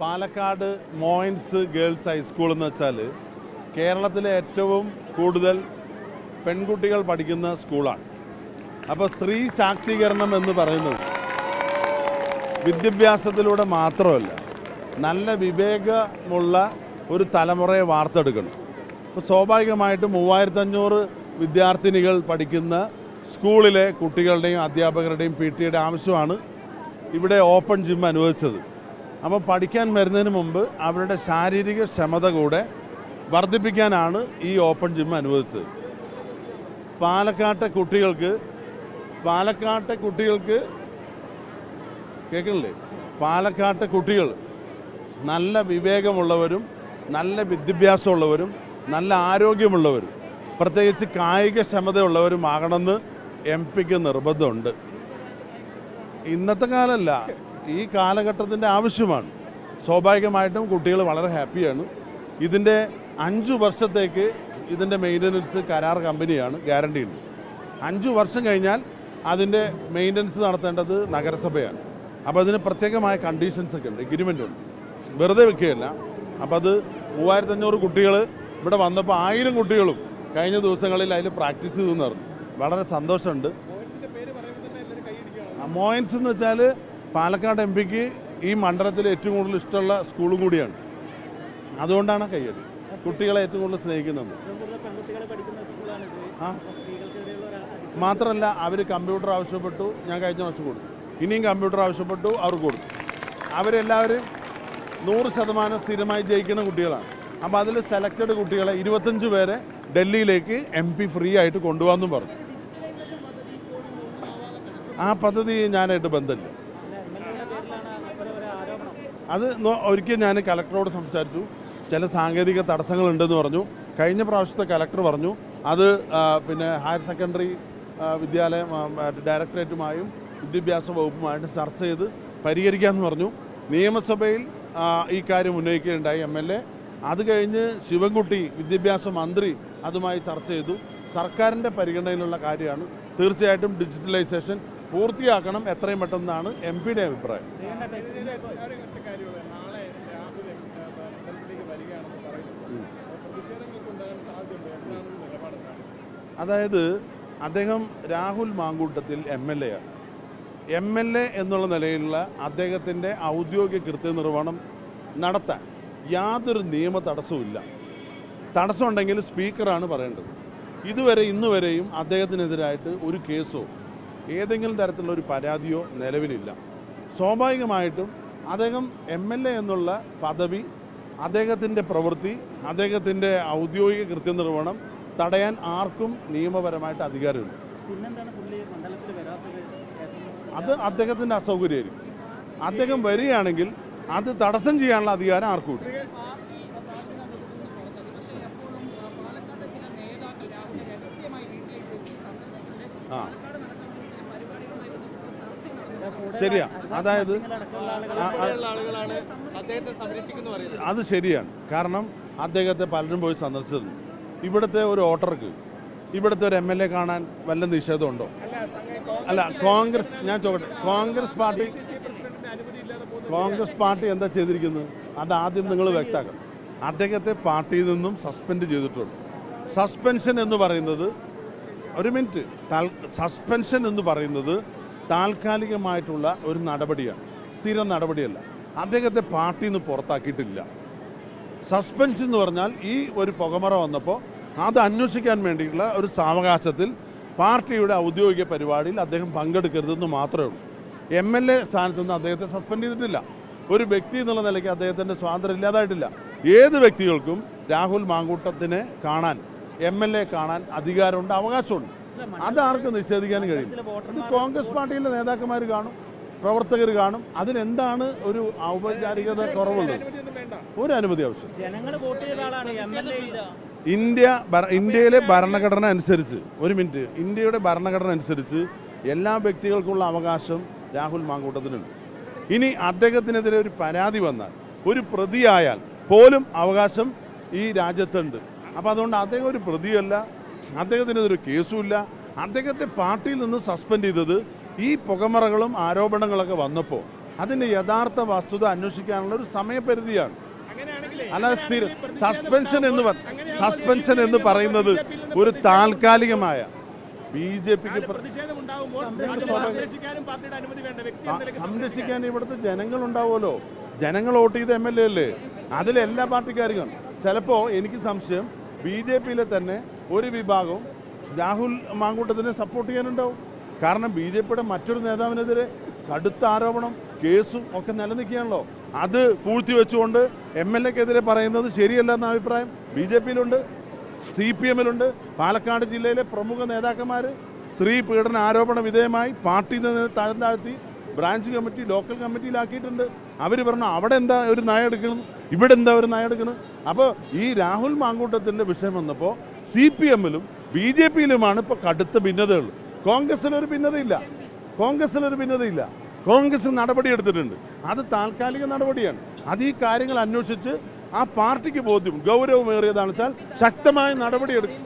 Palakkad മോയിൻസ് girls high school എന്ന് വെച്ചാൽ കേരളത്തിലെ ഏറ്റവും കൂടുതൽ പെൺകുട്ടികൾ പഠിക്കുന്ന സ്കൂളാണ്. അപ്പോൾ സ്ത്രീ ശാക്തീകരണം എന്ന് പറയുന്നത് വിദ്യാഭ്യാസത്തിലൂടെ മാത്രമല്ല, നല്ല വിവേകമുള്ള ഒരു തലമുറയെ വാർത്തെടുക്കണം. അപ്പോൾ സ്വാഭാവികമായിട്ടും 3500 വിദ്യാർത്ഥിനികൾ പഠിക്കുന്ന സ്കൂളിലെ കുട്ടികളുടെയും അധ്യാപകരുടെയും PTയുടെ ആവശ്യമാണ് ഇവിടെ ഓപ്പൺ ജിം അനുവദിച്ചത്. അപ്പോൾ പഠിക്കാൻ വരുന്നതിന് മുമ്പ് അവരുടെ ശാരീരിക ക്ഷമത കൂടെ വർദ്ധിപ്പിക്കാനാണ് ഈ ഓപ്പൺ ജിം അനുവദിച്ചത്. പാലക്കാട്ടെ കുട്ടികൾക്ക് കേൾക്കണില്ലേ? പാലക്കാട്ടെ കുട്ടികൾ നല്ല വിവേകമുള്ളവരും നല്ല വിദ്യാഭ്യാസമുള്ളവരും നല്ല ആരോഗ്യമുള്ളവരും പ്രത്യേകിച്ച് കായിക ക്ഷമതയുള്ളവരും ആകണമെന്ന് MP-ക്ക് നിർബന്ധമുണ്ട്. ഇന്നത്തെ കാലമല്ല, ഈ കാലഘട്ടത്തിൻ്റെ ആവശ്യമാണ്. സ്വാഭാവികമായിട്ടും കുട്ടികൾ വളരെ ഹാപ്പിയാണ്. ഇതിൻ്റെ 5 വർഷത്തേക്ക് ഇതിൻ്റെ മെയിൻ്റനൻസ് കരാർ കമ്പനിയാണ് ഗ്യാരണ്ടി ഉണ്ട്. 5 വർഷം കഴിഞ്ഞാൽ അതിൻ്റെ മെയിൻ്റനൻസ് നടത്തേണ്ടത് നഗരസഭയാണ്. അപ്പോൾ അതിന് പ്രത്യേകമായ കണ്ടീഷൻസ് ഒക്കെ ഉണ്ട്, എഗ്രിമെൻ്റ് ഉണ്ട്, വെറുതെ വെക്കുകയല്ല. അപ്പോൾ അത് 3500 കുട്ടികൾ ഇവിടെ വന്നപ്പോൾ 1000 കുട്ടികളും കഴിഞ്ഞ ദിവസങ്ങളിൽ അതിൽ പ്രാക്ടീസ് ചെയ്തെന്ന് പറഞ്ഞു. വളരെ സന്തോഷമുണ്ട്. മോയിൻസ് എന്ന് വെച്ചാൽ പാലക്കാട് MP-ക്ക് ഈ മണ്ഡലത്തിൽ ഏറ്റവും കൂടുതൽ ഇഷ്ടമുള്ള സ്കൂളും കൂടിയാണ്. അതുകൊണ്ടാണ് കയ്യടി. കുട്ടികളെ ഏറ്റവും കൂടുതൽ സ്നേഹിക്കുന്നത്. മാത്രമല്ല, അവർ കമ്പ്യൂട്ടർ ആവശ്യപ്പെട്ടു, ഞാൻ കഴിഞ്ഞ വർഷം കൊടുത്തു. ഇനിയും കമ്പ്യൂട്ടർ ആവശ്യപ്പെട്ടു, അവർക്ക് കൊടുത്തു. അവരെല്ലാവരും 100% സ്ഥിരമായി ജയിക്കുന്ന കുട്ടികളാണ്. അപ്പോൾ അതിൽ സെലക്റ്റഡ് കുട്ടികളെ 25 പേരെ ഡൽഹിയിലേക്ക് MP ഫ്രീ ആയിട്ട് കൊണ്ടുപോകാമെന്നും പറഞ്ഞു. ആ പദ്ധതി ഞാനായിട്ട് ബന്ധമില്ല. അത് ഒരിക്കൽ ഞാൻ കലക്ടറോട് സംസാരിച്ചു. ചില സാങ്കേതിക തടസ്സങ്ങളുണ്ടെന്ന് പറഞ്ഞു. കഴിഞ്ഞ പ്രാവശ്യത്തെ കലക്ടർ പറഞ്ഞു അത് പിന്നെ ഹയർ സെക്കൻഡറി വിദ്യാലയം ഡയറക്ടറേറ്റുമായും വിദ്യാഭ്യാസ വകുപ്പുമായിട്ടും ചർച്ച ചെയ്ത് പരിഹരിക്കാമെന്ന് പറഞ്ഞു. നിയമസഭയിൽ ഈ കാര്യം ഉന്നയിക്കുകയുണ്ടായി MLA. അത് കഴിഞ്ഞ് ശിവൻകുട്ടി വിദ്യാഭ്യാസ മന്ത്രി അതുമായി ചർച്ച ചെയ്തു. സർക്കാരിൻ്റെ പരിഗണനയിലുള്ള കാര്യമാണ്. തീർച്ചയായിട്ടും ഡിജിറ്റലൈസേഷൻ പൂർത്തിയാക്കണം എത്രയും പെട്ടെന്നാണ് MP-യുടെ അഭിപ്രായം. അതായത് അദ്ദേഹം രാഹുൽ മാങ്കൂട്ടത്തിൽ MLA ആണ്. MLA എന്നുള്ള നിലയിലുള്ള അദ്ദേഹത്തിൻ്റെ ഔദ്യോഗിക കൃത്യനിർവഹണം നടത്താൻ യാതൊരു നിയമ തടസ്സവുമില്ല. തടസ്സമുണ്ടെങ്കിൽ സ്പീക്കറാണ് പറയേണ്ടത്. ഇന്നുവരെയും അദ്ദേഹത്തിനെതിരായിട്ട് ഒരു കേസോ ഏതെങ്കിലും തരത്തിലുള്ള ഒരു പരാതിയോ നിലവിലില്ല. സ്വാഭാവികമായിട്ടും അദ്ദേഹം MLA എന്നുള്ള പദവി, അദ്ദേഹത്തിൻ്റെ പ്രവൃത്തി, അദ്ദേഹത്തിൻ്റെ ഔദ്യോഗിക കൃത്യനിർവഹണം തടയാൻ ആർക്കും നിയമപരമായിട്ട് അധികാരമില്ല. അത് അദ്ദേഹത്തിൻ്റെ അസൗകര്യമായിരിക്കും. അദ്ദേഹം വരികയാണെങ്കിൽ അത് തടസ്സം ചെയ്യാനുള്ള അധികാരം ആർക്കും ഇല്ല. ശരിയാ, അതായത് അത് ശരിയാണ്. കാരണം അദ്ദേഹത്തെ പലരും പോയി സന്ദർശിച്ചിരുന്നു. ഇവിടുത്തെ ഒരു വോട്ടർക്ക് ഇവിടുത്തെ ഒരു MLA കാണാൻ വല്ല നിഷേധമുണ്ടോ? അല്ല, ഞാൻ ചോദിക്കട്ടെ, കോൺഗ്രസ് പാർട്ടി എന്താ ചെയ്തിരിക്കുന്നത്? അത് ആദ്യം നിങ്ങൾ വ്യക്തമാക്കണം. അദ്ദേഹത്തെ പാർട്ടിയിൽ നിന്നും സസ്പെൻഡ് ചെയ്തിട്ടുണ്ട്. സസ്പെൻഷൻ എന്ന് പറയുന്നത് സസ്പെൻഷൻ എന്ന് പറയുന്നത് താൽക്കാലികമായിട്ടുള്ള ഒരു നടപടിയാണ്, സ്ഥിരം നടപടിയല്ല. അദ്ദേഹത്തെ പാർട്ടിയിൽ നിന്ന് പുറത്താക്കിയിട്ടില്ല. സസ്പെൻഷൻ എന്ന് പറഞ്ഞാൽ ഈ ഒരു പുകമറ വന്നപ്പോൾ അത് അന്വേഷിക്കാൻ വേണ്ടിയിട്ടുള്ള ഒരു സാവകാശത്തിൽ പാർട്ടിയുടെ ഔദ്യോഗിക പരിപാടിയിൽ അദ്ദേഹം പങ്കെടുക്കരുതെന്ന് മാത്രമേ ഉള്ളൂ. MLA സ്ഥാനത്ത് നിന്ന് അദ്ദേഹത്തെ സസ്പെൻഡ് ചെയ്തിട്ടില്ല. ഒരു വ്യക്തി എന്നുള്ള നിലയ്ക്ക് അദ്ദേഹത്തിൻ്റെ സ്വാതന്ത്ര്യം ഇല്ലാതായിട്ടില്ല. ഏത് വ്യക്തികൾക്കും രാഹുൽ മാങ്കൂട്ടത്തിനെ കാണാൻ, MLA കാണാൻ അധികാരമുണ്ട്, അവകാശമുണ്ട്. അതാർക്കും നിഷേധിക്കാൻ കഴിയും. ഇത് കോൺഗ്രസ് പാർട്ടിയിലെ നേതാക്കന്മാർ കാണും, പ്രവർത്തകർ കാണും. അതിനെന്താണ് ഒരു ഔപചാരികത കുറവുള്ളത്? ഒരു അനുമതി ആവശ്യം. ഇന്ത്യയിലെ ഭരണഘടന അനുസരിച്ച് ഇന്ത്യയുടെ ഭരണഘടന അനുസരിച്ച് എല്ലാ വ്യക്തികൾക്കുള്ള അവകാശം രാഹുൽ മാങ്കൂട്ടത്തിനുണ്ട്. ഇനി അദ്ദേഹത്തിനെതിരെ ഒരു പരാതി വന്നാൽ, ഒരു പ്രതിയായാൽ പോലും അവകാശം ഈ രാജ്യത്തുണ്ട്. അപ്പോൾ അതുകൊണ്ട് അദ്ദേഹം ഒരു പ്രതിയല്ല, അദ്ദേഹത്തിനെതിരെ കേസുമില്ല. അദ്ദേഹത്തെ പാർട്ടിയിൽ നിന്ന് സസ്പെൻഡ് ചെയ്തത് ഈ പുകമറകളും ആരോപണങ്ങളൊക്കെ വന്നപ്പോൾ അതിൻ്റെ യഥാർത്ഥ വസ്തുത അന്വേഷിക്കാനുള്ള ഒരു സമയപരിധിയാണ്. അല്ലാതെ സസ്പെൻഷൻ എന്ന് പറയുന്നത് ഒരു താൽക്കാലികമായ BJPക്ക് സംരക്ഷിക്കാൻ ഇവിടുത്തെ ജനങ്ങളുണ്ടാവുമല്ലോ. ജനങ്ങൾ വോട്ട് ചെയ്ത MLA അല്ലേ, അതിലെല്ലാ പാർട്ടിക്കാരും. ചിലപ്പോൾ എനിക്ക് സംശയം BJPയിലെ തന്നെ ഒരു വിഭാഗവും രാഹുൽ മാങ്കൂട്ടത്തിനെ സപ്പോർട്ട് ചെയ്യാനുണ്ടാവും. കാരണം BJPയുടെ മറ്റൊരു നേതാവിനെതിരെ കടുത്ത ആരോപണം കേസും ഒക്കെ നിലനിൽക്കുകയാണല്ലോ. അത് പൂഴ്ത്തിവെച്ചുകൊണ്ട് MLAക്കെതിരെ പറയുന്നത് ശരിയല്ല എന്ന അഭിപ്രായം BJPയിലുണ്ട്, CPMലുണ്ട്. പാലക്കാട് ജില്ലയിലെ പ്രമുഖ നേതാക്കന്മാർ സ്ത്രീ പീഡന ആരോപണ വിധേയമായി പാർട്ടിയിൽ നിന്ന് താഴ്ത്തി ബ്രാഞ്ച് കമ്മിറ്റി ലോക്കൽ കമ്മിറ്റിയിലാക്കിയിട്ടുണ്ട്. അവർ പറഞ്ഞു അവിടെ എന്താ ഒരു നയം എടുക്കണം, ഇവിടെ എന്താ ഒരു നയം എടുക്കണം. അപ്പോൾ ഈ രാഹുൽ മാങ്കൂട്ടത്തിൻ്റെ വിഷയം വന്നപ്പോൾ CPMലും BJPയിലുമാണ് ഇപ്പോൾ കടുത്ത ഭിന്നതകൾ. കോൺഗ്രസിലൊരു ഭിന്നതയില്ല. കോൺഗ്രസ് നടപടി എടുത്തിട്ടുണ്ട്. അത് താൽക്കാലിക നടപടിയാണ്. അത് ഈ കാര്യങ്ങൾ അന്വേഷിച്ച് ആ പാർട്ടിക്ക് ബോധ്യം ഗൗരവമേറിയതാണെന്ന് വെച്ചാൽ ശക്തമായ നടപടിയെടുക്കും.